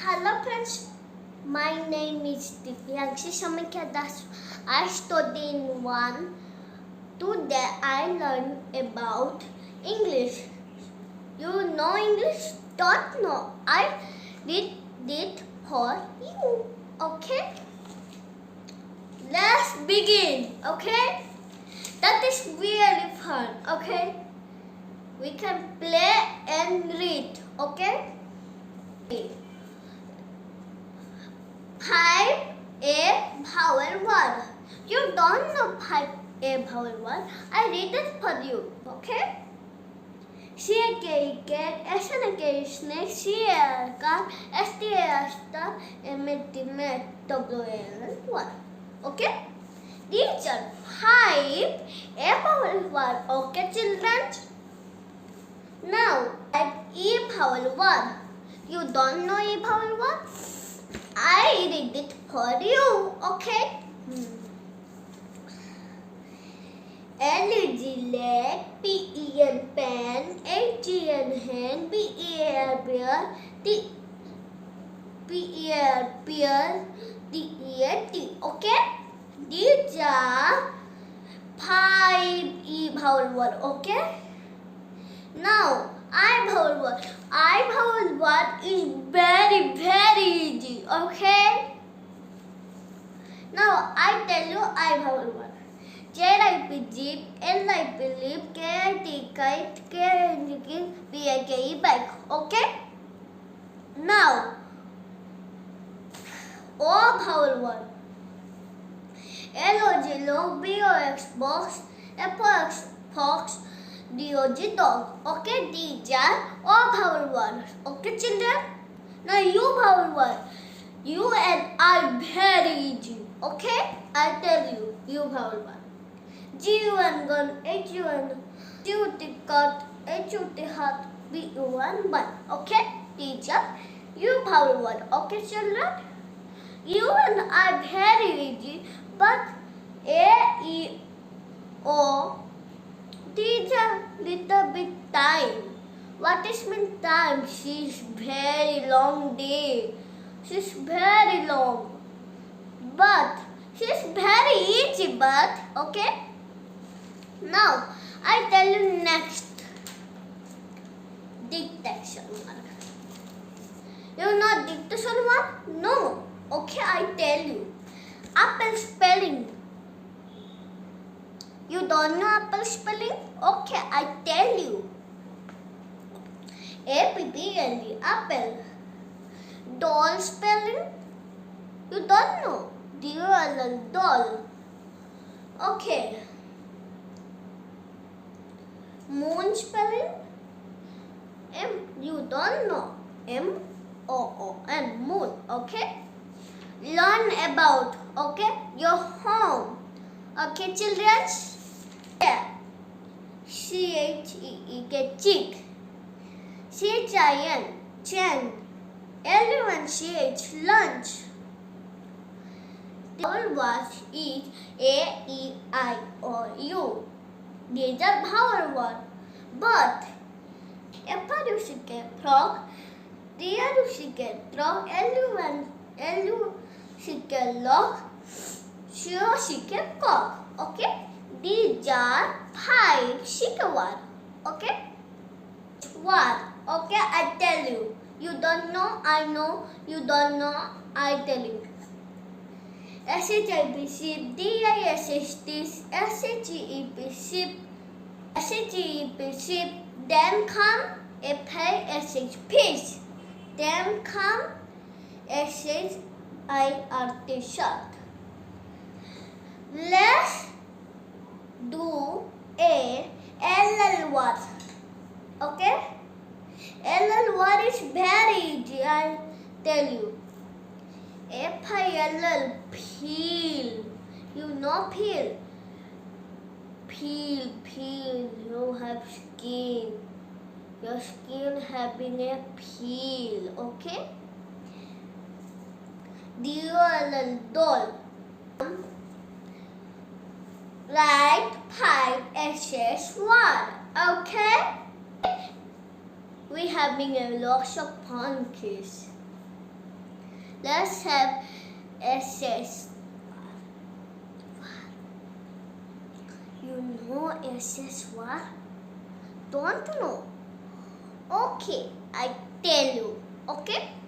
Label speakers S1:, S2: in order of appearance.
S1: Hello friends, my name is Divyankshi Samikya Das. I study in 1. Today I learn about English. You know English? Don't know. I did it for you. Okay? Let's begin. Okay? That is really fun. Okay? We can play and read. Okay? Pipe a vowel word. You don't know pipe a vowel word. I read it for you. Okay? C A K cat, S N A K snake, C A car, S T A star, M A T mat, W A L word. Okay? These are pipe a vowel word. Okay, children? Now type E vowel word. You don't know E vowel word? I read it for you, okay? L E G leg, P E N pen, H E N hand, B E R bear, T P E R pear, D E N T, okay? These are 5 E vowel word, okay? Now I vowel word. I vowel word is very easy. Okay? Now I tell you I vowel word. J I P jeep, L I P lip, K I T kite, K I T kite, B I K E bike. Okay? Now O vowel word. L O G log, B O X box, F O X fox, D-O-G dog. Okay, these are all vowel words. Okay, children? Now you vowel word. You and I very easy. Okay? I tell you. You vowel word. G-U-N gun, H-U-N, G-U-T cut, H-U-T heart, B-U-N bun. Okay? These are you vowel word. Okay, children? You and I very easy. But A, E, O, these are little bit time. What is mean time? She's very long day. She's very long. But she's very easy. But okay. Now I tell you next dictation word. You know dictation word? No. Okay, I tell you. Apple spelling. You don't know apple spelling? Okay, I tell you. A-P-P-L-E, apple. Doll spelling? You don't know. D-O-L-L, doll. Okay. Moon spelling? M, you don't know. M-O-O-N, moon. Okay? Learn about, okay, your home. Okay, children? C-H-E-E-K, cheek. C-H-I-N, chin. L-U-N-C-H, lunch. The vowel words is A-E-I-O-U. These are vowel words. But F-R-U-C-K, frog. D-R-U-C-K, frog. L-U-C-K, log. C-O-C-K, cock. Okay? These are 5 secret words. Okay? Word. Okay, I tell you. You don't know, I know. You don't know, I tell you. S-H-I-P, sheep. D-I-S-H-T, S-H-E-E-P, sheep. S-H-E-E-P, sheep. Then come F-I-S-H, fish. Then come S-H-I-R-T, shark. Let's do a LL word. Okay? LL word is very easy. I'll tell you. F-I-L-L, peel. You know peel? Peel. You have skin. Your skin having a peel. Okay? D-O-L-L, doll. Write 5 SS word. Okay? We having a lots of fun, kids. Let's have SS. You know SS what? Don't know? Okay, I tell you. Okay.